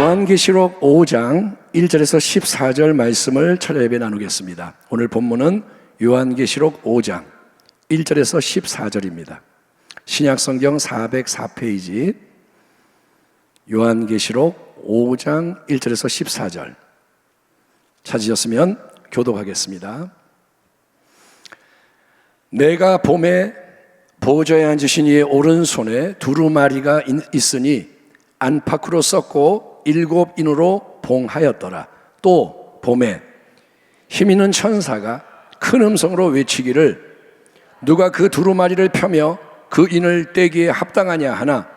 요한계시록 5장 1절에서 14절 말씀을 철야예배 나누겠습니다. 오늘 본문은 요한계시록 5장 1절에서 14절입니다. 신약성경 404페이지 요한계시록 5장 1절에서 14절 찾으셨으면 교독하겠습니다. 내가 봄에 보좌에 앉으신 이의 오른손에 두루마리가 있으니 안팎으로 썩고 7인으로 봉하였더라. 또 봄에 힘있는 천사가 큰 음성으로 외치기를 누가 그 두루마리를 펴며 그 인을 떼기에 합당하냐 하나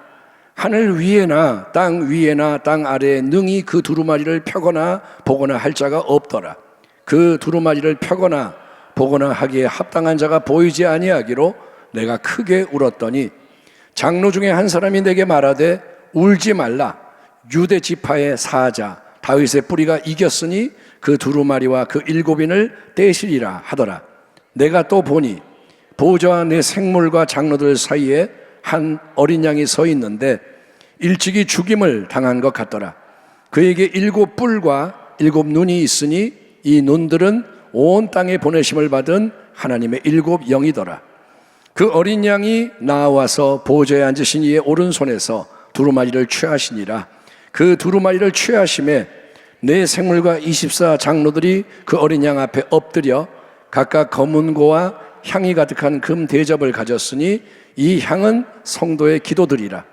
하늘 위에나 땅 위에나 땅 아래에 능히 그 두루마리를 펴거나 보거나 할 자가 없더라. 그 두루마리를 펴거나 보거나 하기에 합당한 자가 보이지 아니하기로 내가 크게 울었더니 장로 중에 한 사람이 내게 말하되 울지 말라. 유대 지파의 사자 다윗의 뿌리가 이겼으니 그 두루마리와 그 7인을 떼시리라 하더라. 내가 또 보니 보좌와 내 생물과 장로들 사이에 한 어린 양이 서 있는데 일찍이 죽임을 당한 것 같더라. 그에게 7뿔과 7눈이 있으니 이 눈들은 온 땅에 보내심을 받은 하나님의 7영이더라. 그 어린 양이 나와서 보좌에 앉으신 이의 오른손에서 두루마리를 취하시니라. 그 두루마리를 취하심에 내 생물과 24 장로들이 그 어린 양 앞에 엎드려 각각 검은 고와 향이 가득한 금 대접을 가졌으니 이 향은 성도의 기도들이라.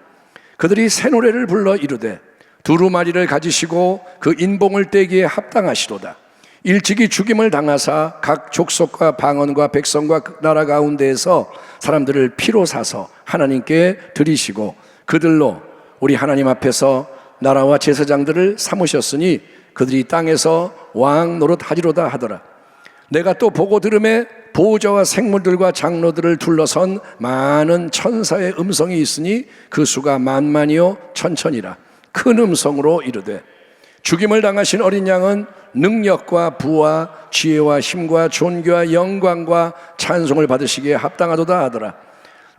그들이 새 노래를 불러 이르되 두루마리를 가지시고 그 인봉을 떼기에 합당하시도다. 일찍이 죽임을 당하사 각 족속과 방언과 백성과 나라 가운데에서 사람들을 피로 사서 하나님께 드리시고 그들로 우리 하나님 앞에서 나라와 제사장들을 삼으셨으니 그들이 땅에서 왕 노릇하리로다 하더라. 내가 또 보고 들음에 보좌와 생물들과 장로들을 둘러선 많은 천사의 음성이 있으니 그 수가 만만이요 천천이라. 큰 음성으로 이르되 죽임을 당하신 어린 양은 능력과 부와 지혜와 힘과 존귀와 영광과 찬송을 받으시기에 합당하도다 하더라.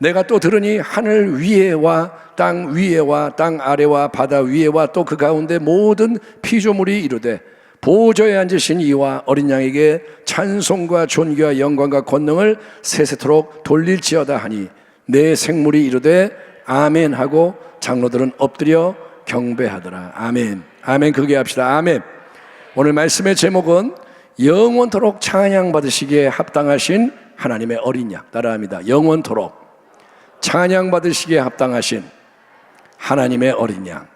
내가 또 들으니 하늘 위에와 땅 위에와 땅 아래와 바다 위에와 또 그 가운데 모든 피조물이 이르되 보좌에 앉으신 이와 어린 양에게 찬송과 존귀와 영광과 권능을 세세토록 돌릴지어다 하니 내 생물이 이르되 아멘 하고 장로들은 엎드려 경배하더라. 아멘. 아멘. 크게 합시다. 아멘. 오늘 말씀의 제목은 영원토록 찬양 받으시기에 합당하신 하나님의 어린 양. 따라합니다. 영원토록 찬양 받으시기에 합당하신 하나님의 어린 양.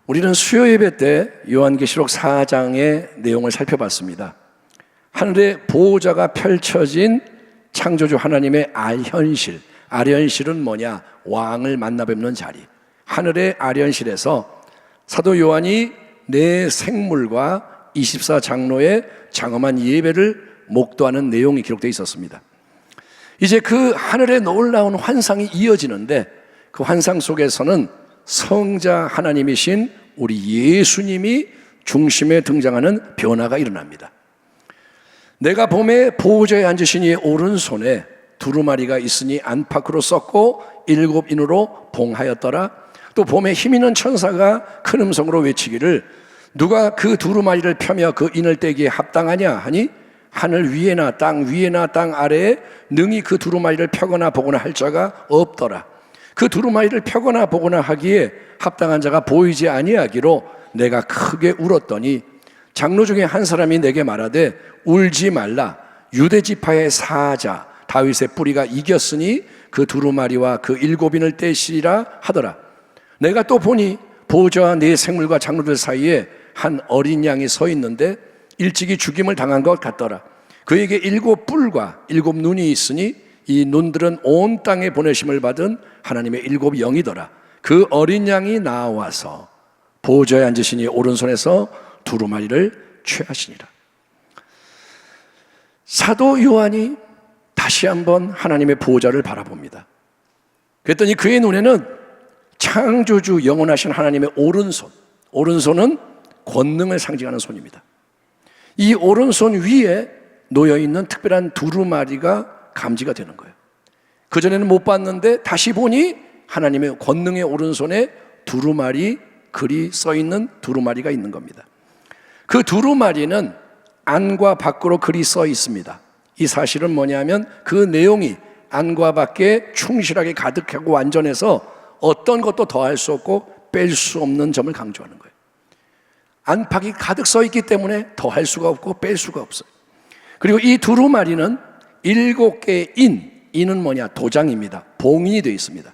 우리는 수요 예배 때 요한계시록 4장의 내용을 살펴봤습니다. 하늘의 보호자가 펼쳐진 창조주 하나님의 아현실. 아련실은 뭐냐? 왕을 만나 뵙는 자리. 하늘의 아련실에서 사도 요한이 내 생물과 24 장로의 장엄한 예배를 목도하는 내용이 기록되어 있었습니다. 이제 그 하늘의 놀라운 환상이 이어지는데 그 환상 속에서는 성자 하나님이신 우리 예수님이 중심에 등장하는 변화가 일어납니다. 내가 봄에 보호자에 앉으신 이의 오른손에 두루마리가 있으니 안팎으로 썩고 7인으로 봉하였더라. 또 봄에 힘있는 천사가 큰 음성으로 외치기를 누가 그 두루마리를 펴며 그 인을 떼기에 합당하냐 하니 하늘 위에나 땅 위에나 땅 아래에 능히 그 두루마리를 펴거나 보거나 할 자가 없더라. 그 두루마리를 펴거나 보거나 하기에 합당한 자가 보이지 아니하기로 내가 크게 울었더니 장로 중에 한 사람이 내게 말하되 울지 말라. 유대 지파의 사자 다윗의 뿌리가 이겼으니 그 두루마리와 그 7인을 떼시리라 하더라. 내가 또 보니 보좌와 네 생물과 장로들 사이에 한 어린 양이 서 있는데 일찍이 죽임을 당한 것 같더라. 그에게 7뿔과 7눈이 있으니 이 눈들은 온 땅에 보내심을 받은 하나님의 7영이더라. 그 어린 양이 나와서 보좌에 앉으시니 오른손에서 두루마리를 취하시니라. 사도 요한이 다시 한번 하나님의 보좌를 바라봅니다. 그랬더니 그의 눈에는 창조주 영원하신 하나님의 오른손, 오른손은 권능을 상징하는 손입니다. 이 오른손 위에 놓여있는 특별한 두루마리가 감지가 되는 거예요. 그전에는 못 봤는데 다시 보니 하나님의 권능의 오른손에 두루마리 글이 써 있는 두루마리가 있는 겁니다. 그 두루마리는 안과 밖으로 글이 써 있습니다. 이 사실은 뭐냐면 그 내용이 안과 밖에 충실하게 가득하고 완전해서 어떤 것도 더할 수 없고 뺄 수 없는 점을 강조하는 거예요. 안팎이 가득 써 있기 때문에 더할 수가 없고 뺄 수가 없어요. 그리고 이 두루마리는 7개의 인은 뭐냐? 도장입니다. 봉인이 되어 있습니다.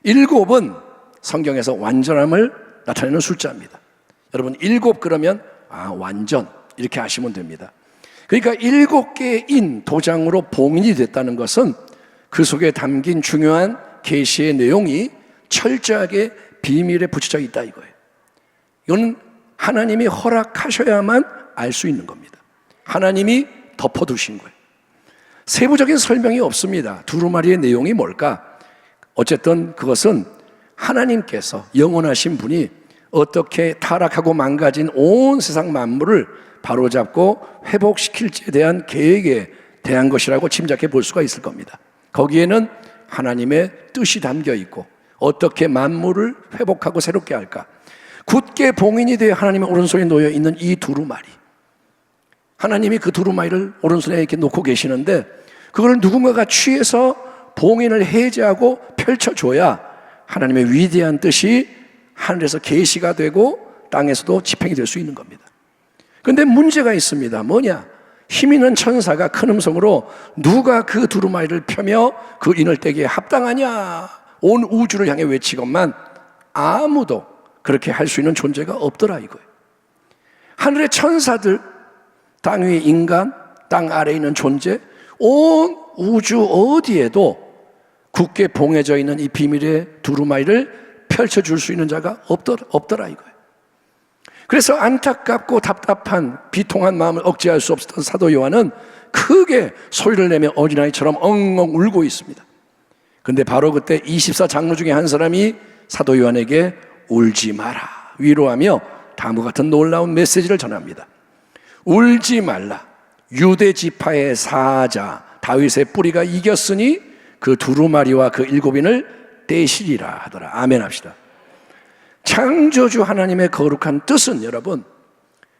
7은 성경에서 완전함을 나타내는 숫자입니다. 여러분 7 그러면 완전 이렇게 아시면 됩니다. 그러니까 7개의 인 도장으로 봉인이 됐다는 것은 그 속에 담긴 중요한 계시의 내용이 철저하게 비밀에 붙여져 있다 이거예요. 이건 하나님이 허락하셔야만 알 수 있는 겁니다. 하나님이 덮어두신 거예요. 세부적인 설명이 없습니다. 두루마리의 내용이 뭘까? 어쨌든 그것은 하나님께서 영원하신 분이 어떻게 타락하고 망가진 온 세상 만물을 바로잡고 회복시킬지에 대한 계획에 대한 것이라고 짐작해 볼 수가 있을 겁니다. 거기에는 하나님의 뜻이 담겨 있고 어떻게 만물을 회복하고 새롭게 할까? 굳게 봉인이 되어 하나님의 오른손에 놓여 있는 이 두루마리, 하나님이 그 두루마리를 오른손에 이렇게 놓고 계시는데 그걸 누군가가 취해서 봉인을 해제하고 펼쳐줘야 하나님의 위대한 뜻이 하늘에서 계시가 되고 땅에서도 집행이 될 수 있는 겁니다. 그런데 문제가 있습니다. 뭐냐? 힘 있는 천사가 큰 음성으로 누가 그 두루마리를 펴며 그 인을 떼기에 합당하냐? 온 우주를 향해 외치건만 아무도 그렇게 할 수 있는 존재가 없더라 이거예요. 하늘의 천사들, 땅 위의 인간, 땅 아래에 있는 존재, 온 우주 어디에도 굳게 봉해져 있는 이 비밀의 두루마리를 펼쳐줄 수 있는 자가 없더라 이거예요. 그래서 안타깝고 답답한 비통한 마음을 억제할 수 없었던 사도 요한은 크게 소리를 내며 어린아이처럼 엉엉 울고 있습니다. 그런데 바로 그때 24장로 중에 한 사람이 사도 요한에게 울지 마라 위로하며 다음과 같은 놀라운 메시지를 전합니다. 울지 말라. 유대 지파의 사자 다윗의 뿌리가 이겼으니 그 두루마리와 그 7인을 떼시리라 하더라. 아멘 합시다. 창조주 하나님의 거룩한 뜻은 여러분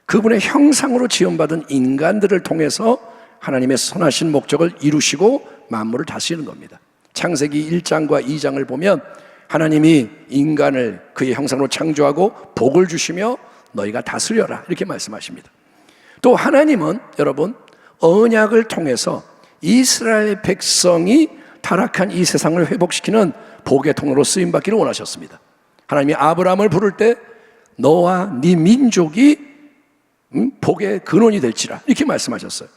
그분의 형상으로 지음받은 인간들을 통해서 하나님의 선하신 목적을 이루시고 만물을 다스리는 겁니다. 창세기 1장과 2장을 보면 하나님이 인간을 그의 형상으로 창조하고 복을 주시며 너희가 다스려라 이렇게 말씀하십니다. 또 하나님은 여러분 언약을 통해서 이스라엘 백성이 타락한 이 세상을 회복시키는 복의 통로로 쓰임받기를 원하셨습니다. 하나님이 아브라함을 부를 때 너와 네 민족이 복의 근원이 될지라 이렇게 말씀하셨어요.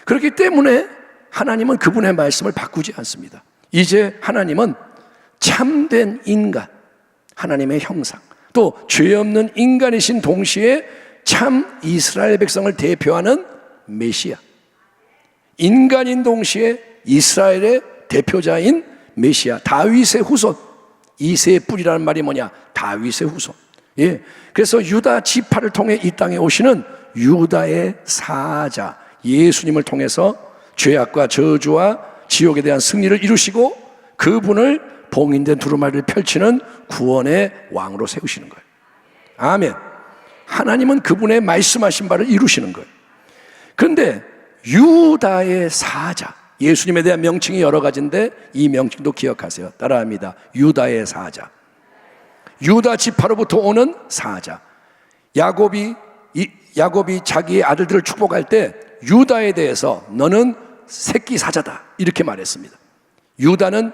그렇기 때문에 하나님은 그분의 말씀을 바꾸지 않습니다. 이제 하나님은 참된 인간, 하나님의 형상, 또 죄 없는 인간이신 동시에 참 이스라엘 백성을 대표하는 메시아, 인간인 동시에 이스라엘의 대표자인 메시아, 다윗의 후손, 이새의 뿌리라는 말이 뭐냐? 다윗의 후손. 예, 그래서 유다 지파를 통해 이 땅에 오시는 유다의 사자 예수님을 통해서 죄악과 저주와 지옥에 대한 승리를 이루시고 그분을 봉인된 두루마리를 펼치는 구원의 왕으로 세우시는 거예요. 아멘. 하나님은 그분의 말씀하신 바를 이루시는 거예요. 그런데 유다의 사자, 예수님에 대한 명칭이 여러 가지인데 이 명칭도 기억하세요. 따라합니다. 유다의 사자, 유다 지파로부터 오는 사자. 야곱이 자기의 아들들을 축복할 때 유다에 대해서 너는 새끼 사자다 이렇게 말했습니다. 유다는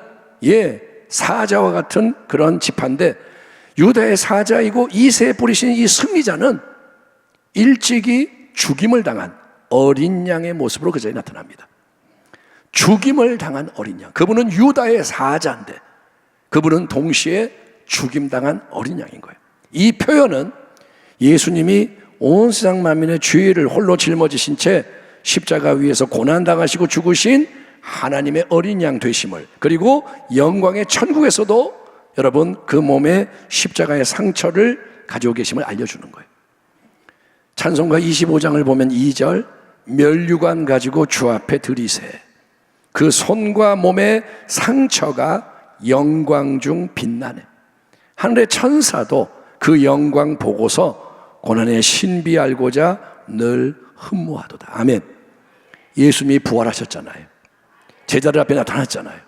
사자와 같은 그런 지파인데 유다의 사자이고 이새에 뿌리신 이 승리자는 일찍이 죽임을 당한 어린 양의 모습으로 그 자리에 나타납니다. 죽임을 당한 어린 양, 그분은 유다의 사자인데 그분은 동시에 죽임당한 어린 양인 거예요. 이 표현은 예수님이 온 세상 만민의 죄를 홀로 짊어지신 채 십자가 위에서 고난당하시고 죽으신 하나님의 어린 양 되심을, 그리고 영광의 천국에서도 여러분 그 몸에 십자가의 상처를 가지고 계심을 알려주는 거예요. 찬송가 25장을 보면 2절, 멸류관 가지고 주 앞에 들이세 그 손과 몸의 상처가 영광 중 빛나네. 하늘의 천사도 그 영광 보고서 고난의 신비 알고자 늘 흠모하도다. 아멘. 예수님이 부활하셨잖아요. 제자들 앞에 나타났잖아요.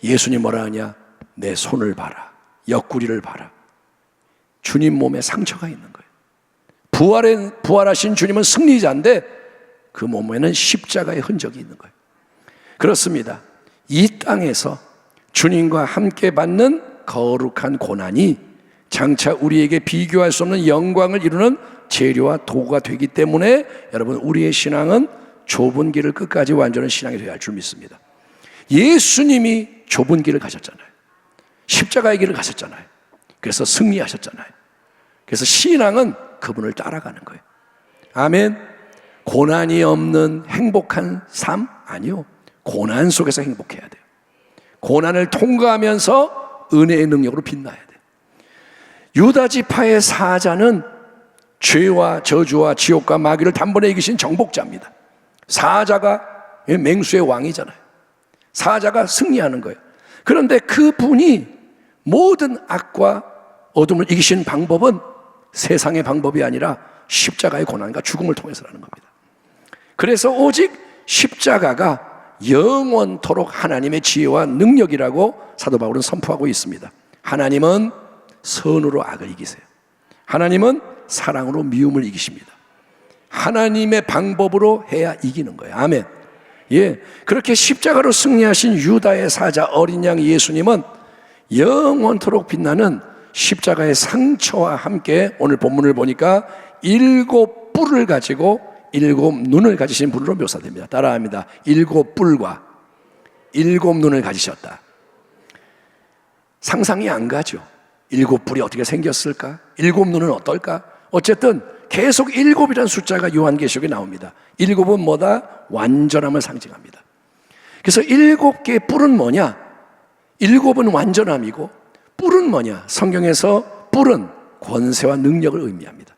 예수님 뭐라 하냐? 내 손을 봐라, 옆구리를 봐라. 주님 몸에 상처가 있는 거예요. 부활하신 주님은 승리자인데 그 몸에는 십자가의 흔적이 있는 거예요. 그렇습니다. 이 땅에서 주님과 함께 받는 거룩한 고난이 장차 우리에게 비교할 수 없는 영광을 이루는 재료와 도구가 되기 때문에 여러분, 우리의 신앙은 좁은 길을 끝까지 완전한 신앙이 되어야 할 줄 믿습니다. 예수님이 좁은 길을 가셨잖아요. 십자가의 길을 가셨잖아요. 그래서 승리하셨잖아요. 그래서 신앙은 그분을 따라가는 거예요. 아멘. 고난이 없는 행복한 삶? 아니요. 고난 속에서 행복해야 돼요. 고난을 통과하면서 은혜의 능력으로 빛나야 돼요. 유다 지파의 사자는 죄와 저주와 지옥과 마귀를 단번에 이기신 정복자입니다. 사자가 맹수의 왕이잖아요. 사자가 승리하는 거예요. 그런데 그분이 모든 악과 어둠을 이기신 방법은 세상의 방법이 아니라 십자가의 고난과 죽음을 통해서라는 겁니다. 그래서 오직 십자가가 영원토록 하나님의 지혜와 능력이라고 사도 바울은 선포하고 있습니다. 하나님은 선으로 악을 이기세요. 하나님은 사랑으로 미움을 이기십니다. 하나님의 방법으로 해야 이기는 거예요. 아멘. 예, 그렇게 십자가로 승리하신 유다의 사자 어린 양 예수님은 영원토록 빛나는 십자가의 상처와 함께 오늘 본문을 보니까 7뿔을 가지고 7눈을 가지신 분으로 묘사됩니다. 따라합니다. 7뿔과 7눈을 가지셨다. 상상이 안 가죠. 7뿔이 어떻게 생겼을까? 7눈은 어떨까? 어쨌든 계속 7이라는 숫자가 요한계시록에 나옵니다. 7은 뭐다? 완전함을 상징합니다. 그래서 7개의 뿔은 뭐냐? 7은 완전함이고 뿔은 뭐냐? 성경에서 뿔은 권세와 능력을 의미합니다.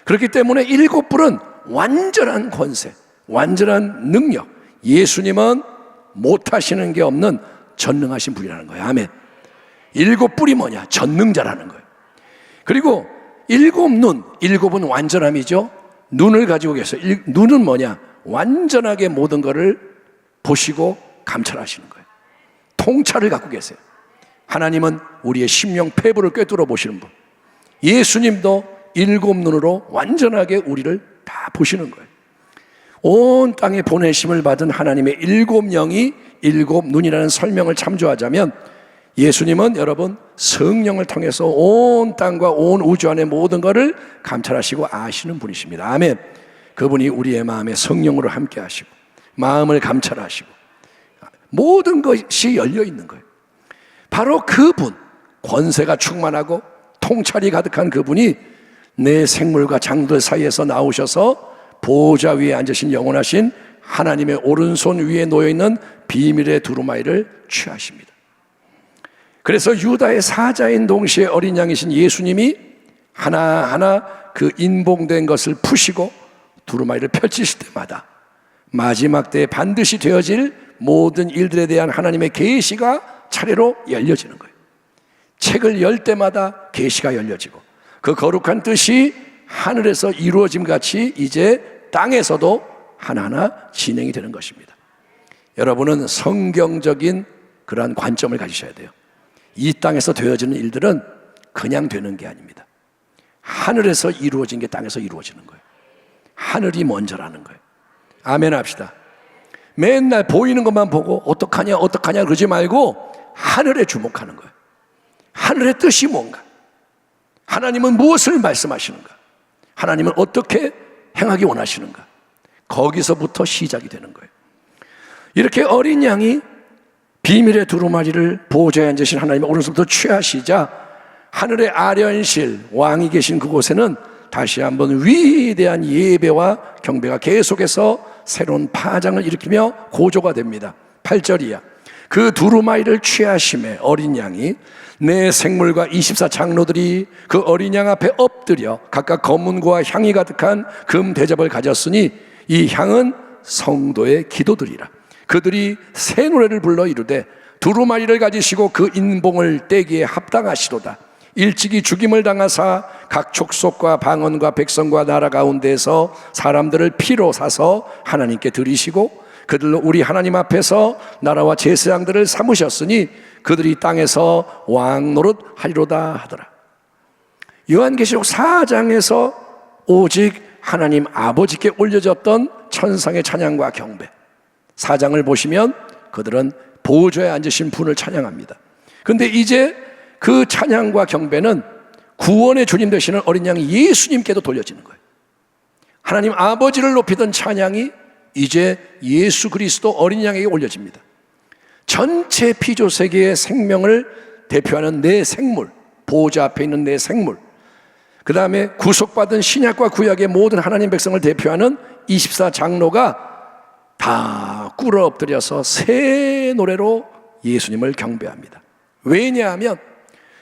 그렇기 때문에 7뿔은 완전한 권세, 완전한 능력. 예수님은 못하시는 게 없는 전능하신 분이라는 거예요. 아멘. 7뿔이 뭐냐? 전능자라는 거예요. 그리고 7눈, 7은 완전함이죠. 눈을 가지고 계세요. 눈은 뭐냐? 완전하게 모든 것을 보시고 감찰하시는 거예요. 통찰을 갖고 계세요. 하나님은 우리의 심령 폐부를 꿰뚫어 보시는 분. 예수님도 7눈으로 완전하게 우리를 다 보시는 거예요. 온 땅에 보내심을 받은 하나님의 7영이 7눈이라는 설명을 참조하자면 예수님은 여러분 성령을 통해서 온 땅과 온 우주 안의 모든 것을 감찰하시고 아시는 분이십니다. 아멘. 그분이 우리의 마음에 성령으로 함께 하시고 마음을 감찰하시고 모든 것이 열려 있는 거예요. 바로 그분, 권세가 충만하고 통찰이 가득한 그분이 내 생물과 장들 사이에서 나오셔서 보좌 위에 앉으신 영원하신 하나님의 오른손 위에 놓여있는 비밀의 두루마리를 취하십니다. 그래서 유다의 사자인 동시에 어린 양이신 예수님이 하나하나 그 인봉된 것을 푸시고 두루마리를 펼치실 때마다 마지막 때에 반드시 되어질 모든 일들에 대한 하나님의 계시가 차례로 열려지는 거예요. 책을 열 때마다 계시가 열려지고 그 거룩한 뜻이 하늘에서 이루어짐 같이 이제 땅에서도 하나하나 진행이 되는 것입니다. 여러분은 성경적인 그러한 관점을 가지셔야 돼요. 이 땅에서 되어지는 일들은 그냥 되는 게 아닙니다. 하늘에서 이루어진 게 땅에서 이루어지는 거예요. 하늘이 먼저라는 거예요. 아멘 합시다. 맨날 보이는 것만 보고 어떡하냐 그러지 말고 하늘에 주목하는 거예요. 하늘의 뜻이 뭔가? 하나님은 무엇을 말씀하시는가? 하나님은 어떻게 행하기 원하시는가? 거기서부터 시작이 되는 거예요. 이렇게 어린 양이 비밀의 두루마리를 보좌에 앉으신 하나님의 오른손부터 취하시자 하늘의 아련실 왕이 계신 그곳에는 다시 한번 위대한 예배와 경배가 계속해서 새로운 파장을 일으키며 고조가 됩니다. 8절이야. 그 두루마리를 취하심에 어린 양이 내 생물과 24장로들이 그 어린 양 앞에 엎드려 각각 검은고와 향이 가득한 금 대접을 가졌으니 이 향은 성도의 기도들이라. 그들이 새 노래를 불러 이르되 두루마리를 가지시고 그 인봉을 떼기에 합당하시도다. 일찍이 죽임을 당하사 각 족속과 방언과 백성과 나라 가운데에서 사람들을 피로 사서 하나님께 드리시고 그들로 우리 하나님 앞에서 나라와 제사장들을 삼으셨으니 그들이 땅에서 왕 노릇하리로다 하더라. 요한계시록 4장에서 오직 하나님 아버지께 올려졌던 천상의 찬양과 경배, 4장을 보시면 그들은 보좌에 앉으신 분을 찬양합니다. 그런데 이제 그 찬양과 경배는 구원의 주님 되시는 어린 양 예수님께도 돌려지는 거예요. 하나님 아버지를 높이던 찬양이 이제 예수 그리스도 어린 양에게 올려집니다. 전체 피조세계의 생명을 대표하는 네 생물, 보호자 앞에 있는 네 생물, 그 다음에 구속받은 신약과 구약의 모든 하나님 백성을 대표하는 24장로가 다 꿇어 엎드려서 새 노래로 예수님을 경배합니다. 왜냐하면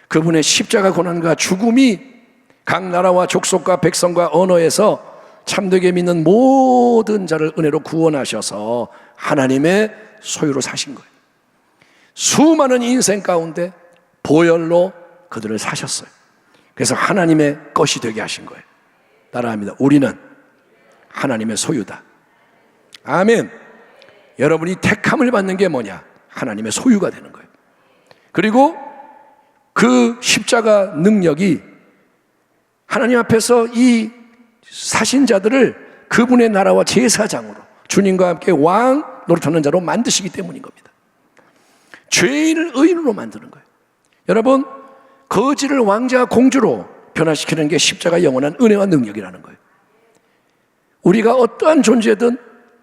그분의 십자가 고난과 죽음이 각 나라와 족속과 백성과 언어에서 참되게 믿는 모든 자를 은혜로 구원하셔서 하나님의 소유로 사신 거예요. 수많은 인생 가운데 보혈로 그들을 사셨어요. 그래서 하나님의 것이 되게 하신 거예요. 따라합니다. 우리는 하나님의 소유다. 아멘. 여러분이 택함을 받는 게 뭐냐? 하나님의 소유가 되는 거예요. 그리고 그 십자가 능력이 하나님 앞에서 이 사신 자들을 그분의 나라와 제사장으로 주님과 함께 왕 노릇하는 자로 만드시기 때문인 겁니다. 죄인을 의인으로 만드는 거예요. 여러분, 거지를 왕자와 공주로 변화시키는 게 십자가 영원한 은혜와 능력이라는 거예요. 우리가 어떠한 존재든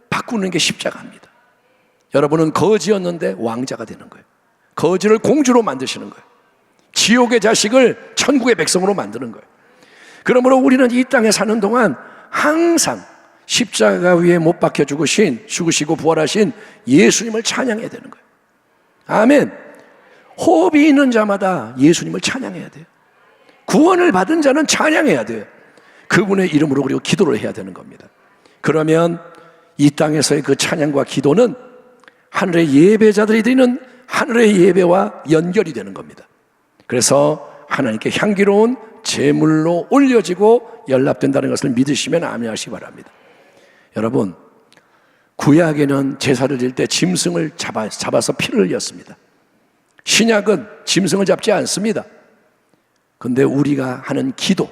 바꾸는 게 십자가입니다. 여러분은 거지였는데 왕자가 되는 거예요. 거지를 공주로 만드시는 거예요. 지옥의 자식을 천국의 백성으로 만드는 거예요. 그러므로 우리는 이 땅에 사는 동안 항상 십자가 위에 못 박혀 죽으시고 부활하신 예수님을 찬양해야 되는 거예요. 아멘. 호흡이 있는 자마다 예수님을 찬양해야 돼요. 구원을 받은 자는 찬양해야 돼요. 그분의 이름으로 그리고 기도를 해야 되는 겁니다. 그러면 이 땅에서의 그 찬양과 기도는 하늘의 예배자들이 드리는 하늘의 예배와 연결이 되는 겁니다. 그래서 하나님께 향기로운 제물로 올려지고 연락된다는 것을 믿으시면 아멘하시기 바랍니다. 여러분, 구약에는 제사를 드릴 때 짐승을 잡아서 피를 흘렸습니다. 신약은 짐승을 잡지 않습니다. 그런데 우리가 하는 기도,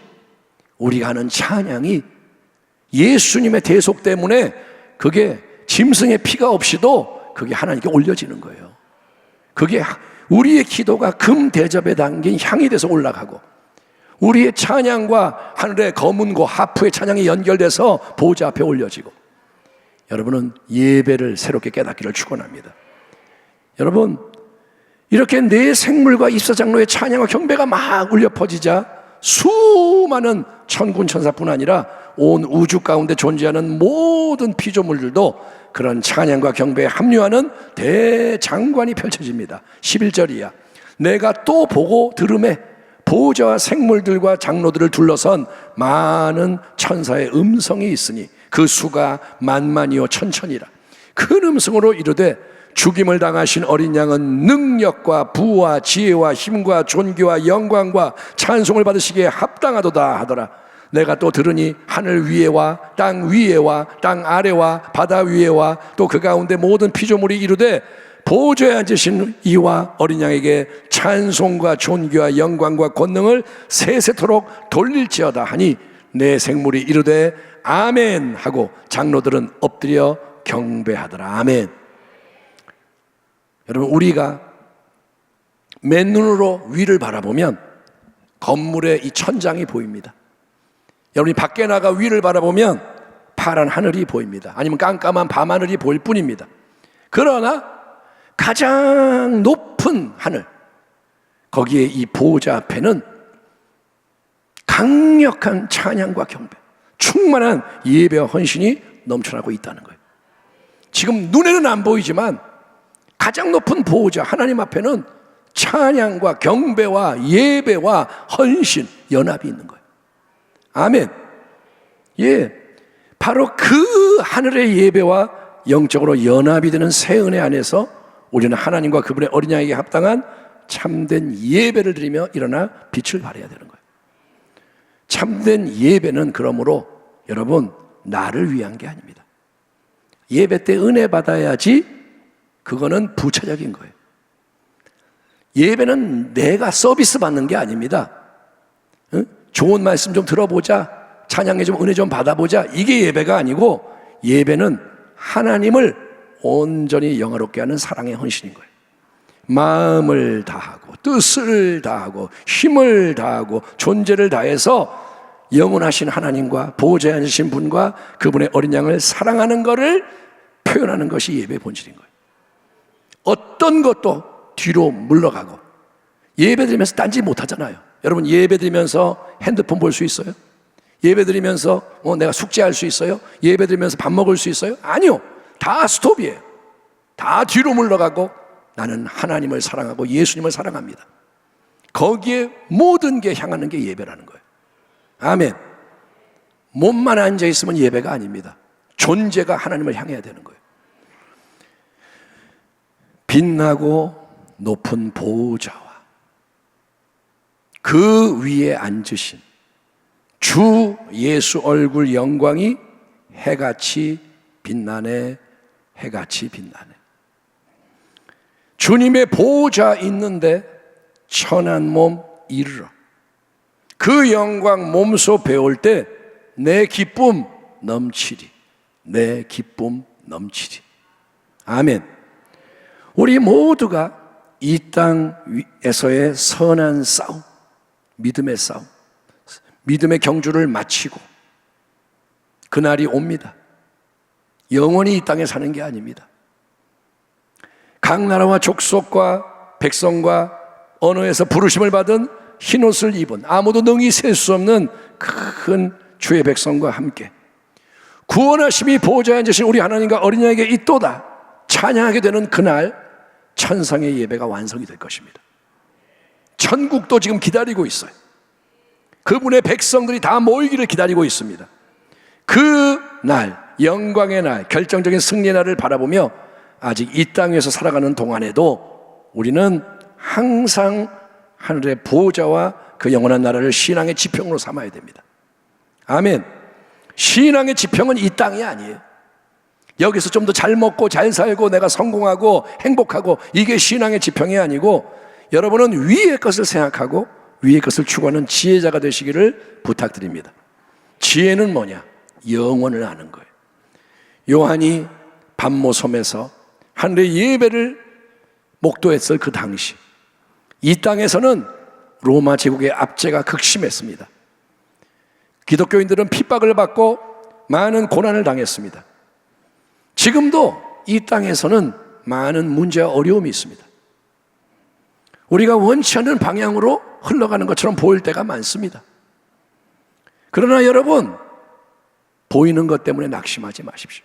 우리가 하는 찬양이 예수님의 대속 때문에 그게 짐승의 피가 없이도 그게 하나님께 올려지는 거예요. 그게 우리의 기도가 금 대접에 담긴 향이 돼서 올라가고 우리의 찬양과 하늘의 거문고 하프의 찬양이 연결돼서 보좌 앞에 올려지고, 여러분은 예배를 새롭게 깨닫기를 축원합니다. 여러분, 이렇게 내 생물과 입사장로의 찬양과 경배가 막 울려 퍼지자 수많은 천군 천사뿐 아니라 온 우주 가운데 존재하는 모든 피조물들도 그런 찬양과 경배에 합류하는 대장관이 펼쳐집니다. 11절이야. 내가 또 보고 들음에 보호자와 생물들과 장로들을 둘러선 많은 천사의 음성이 있으니 그 수가 만만이요 천천이라. 큰 음성으로 이르되 죽임을 당하신 어린 양은 능력과 부와 지혜와 힘과 존귀와 영광과 찬송을 받으시기에 합당하도다 하더라. 내가 또 들으니 하늘 위에와 땅 위에와 땅 아래와 바다 위에와 또 그 가운데 모든 피조물이 이르되 보좌에 앉으신 이와 어린 양에게 찬송과 존귀와 영광과 권능을 세세토록 돌릴지어다 하니 내 생물이 이르되 아멘 하고 장로들은 엎드려 경배하더라. 아멘. 여러분, 우리가 맨눈으로 위를 바라보면 건물의 이 천장이 보입니다. 여러분이 밖에 나가 위를 바라보면 파란 하늘이 보입니다. 아니면 깜깜한 밤하늘이 보일 뿐입니다. 그러나 가장 높은 하늘, 거기에 이 보호자 앞에는 강력한 찬양과 경배, 충만한 예배와 헌신이 넘쳐나고 있다는 거예요. 지금 눈에는 안 보이지만 가장 높은 보호자 하나님 앞에는 찬양과 경배와 예배와 헌신, 연합이 있는 거예요. 아멘. 예, 바로 그 하늘의 예배와 영적으로 연합이 되는 새 은혜 안에서 우리는 하나님과 그분의 어린 양에게 합당한 참된 예배를 드리며 일어나 빛을 발해야 되는 거예요. 참된 예배는 그러므로 여러분 나를 위한 게 아닙니다. 예배 때 은혜 받아야지 그거는 부차적인 거예요. 예배는 내가 서비스 받는 게 아닙니다. 응? 좋은 말씀 좀 들어보자, 찬양에 좀 은혜 좀 받아보자, 이게 예배가 아니고 예배는 하나님을 온전히 영화롭게 하는 사랑의 헌신인 거예요. 마음을 다하고 뜻을 다하고 힘을 다하고 존재를 다해서 영원하신 하나님과 보호자에 앉으신 분과 그분의 어린 양을 사랑하는 것을 표현하는 것이 예배의 본질인 거예요. 어떤 것도 뒤로 물러가고, 예배 드리면서 딴짓 못 하잖아요. 여러분 예배 드리면서 핸드폰 볼 수 있어요? 예배 드리면서 내가 숙제할 수 있어요? 예배 드리면서 밥 먹을 수 있어요? 아니요. 다 스톱이에요. 다 뒤로 물러가고 나는 하나님을 사랑하고 예수님을 사랑합니다. 거기에 모든 게 향하는 게 예배라는 거예요. 아멘. 몸만 앉아 있으면 예배가 아닙니다. 존재가 하나님을 향해야 되는 거예요. 빛나고 높은 보호자와 그 위에 앉으신 주 예수 얼굴 영광이 해같이 빛나네, 해같이 빛나네. 주님의 보호자 있는데 천한 몸 이르러 그 영광 몸소 배울 때 내 기쁨 넘치리, 내 기쁨 넘치리. 아멘. 우리 모두가 이 땅에서의 선한 싸움, 믿음의 싸움, 믿음의 경주를 마치고 그날이 옵니다. 영원히 이 땅에 사는 게 아닙니다. 각 나라와 족속과 백성과 언어에서 부르심을 받은 흰옷을 입은 아무도 능히 셀 수 없는 큰 주의 백성과 함께 구원하심이 보호자에 앉으신 우리 하나님과 어린 양에게 있도다 찬양하게 되는 그날 천상의 예배가 완성이 될 것입니다. 천국도 지금 기다리고 있어요. 그분의 백성들이 다 모이기를 기다리고 있습니다. 그 날, 영광의 날, 결정적인 승리의 날을 바라보며 아직 이 땅에서 살아가는 동안에도 우리는 항상 하늘의 보호자와 그 영원한 나라를 신앙의 지평으로 삼아야 됩니다. 아멘. 신앙의 지평은 이 땅이 아니에요. 여기서 좀 더 잘 먹고 잘 살고 내가 성공하고 행복하고 이게 신앙의 지평이 아니고 여러분은 위의 것을 생각하고 위의 것을 추구하는 지혜자가 되시기를 부탁드립니다. 지혜는 뭐냐? 영원을 아는 거예요. 요한이 반모섬에서 하늘의 예배를 목도했을 그 당시 이 땅에서는 로마 제국의 압제가 극심했습니다. 기독교인들은 핍박을 받고 많은 고난을 당했습니다. 지금도 이 땅에서는 많은 문제와 어려움이 있습니다. 우리가 원치 않는 방향으로 흘러가는 것처럼 보일 때가 많습니다. 그러나 여러분, 보이는 것 때문에 낙심하지 마십시오.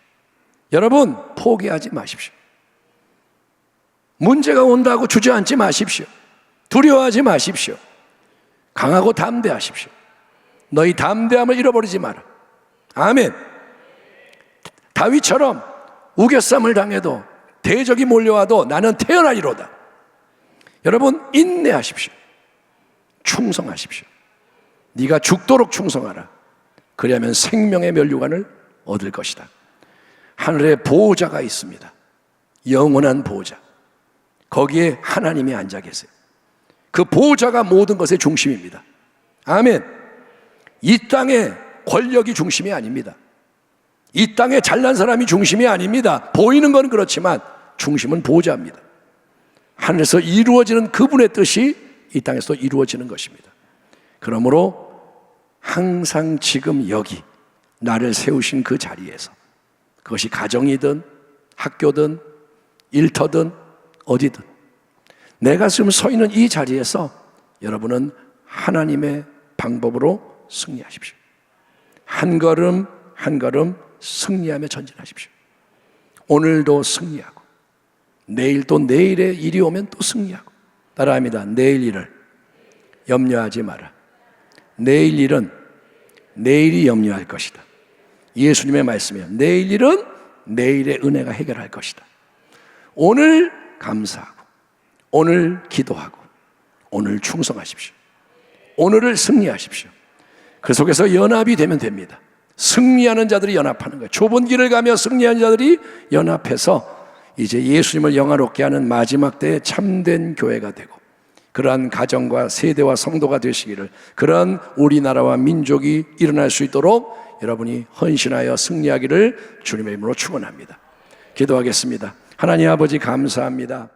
여러분, 포기하지 마십시오. 문제가 온다고 주저앉지 마십시오. 두려워하지 마십시오. 강하고 담대하십시오. 너희 담대함을 잃어버리지 마라. 아멘. 다윗처럼 우겨쌈을 당해도 대적이 몰려와도 나는 태어나리로다. 여러분, 인내하십시오. 충성하십시오. 네가 죽도록 충성하라. 그리하면 생명의 면류관을 얻을 것이다. 하늘에 보호자가 있습니다. 영원한 보호자. 거기에 하나님이 앉아 계세요. 그 보호자가 모든 것의 중심입니다. 아멘. 이 땅의 권력이 중심이 아닙니다. 이 땅에 잘난 사람이 중심이 아닙니다. 보이는 건 그렇지만 중심은 보호자입니다. 하늘에서 이루어지는 그분의 뜻이 이 땅에서 이루어지는 것입니다. 그러므로 항상 지금 여기 나를 세우신 그 자리에서 그것이 가정이든 학교든 일터든 어디든 내가 지금 서 있는 이 자리에서 여러분은 하나님의 방법으로 승리하십시오. 한 걸음 한 걸음 승리하며 전진하십시오. 오늘도 승리하고 내일 또 내일의 일이 오면 또 승리하고. 따라합니다. 내일 일을 염려하지 마라. 내일 일은 내일이 염려할 것이다. 예수님의 말씀이에요. 내일 일은 내일의 은혜가 해결할 것이다. 오늘 감사하고 오늘 기도하고 오늘 충성하십시오. 오늘을 승리하십시오. 그 속에서 연합이 되면 됩니다. 승리하는 자들이 연합하는 거예요. 좁은 길을 가며 승리하는 자들이 연합해서 이제 예수님을 영화롭게 하는 마지막 때에 참된 교회가 되고, 그러한 가정과 세대와 성도가 되시기를, 그러한 우리나라와 민족이 일어날 수 있도록 여러분이 헌신하여 승리하기를 주님의 이름으로 축원합니다. 기도하겠습니다. 하나님 아버지 감사합니다.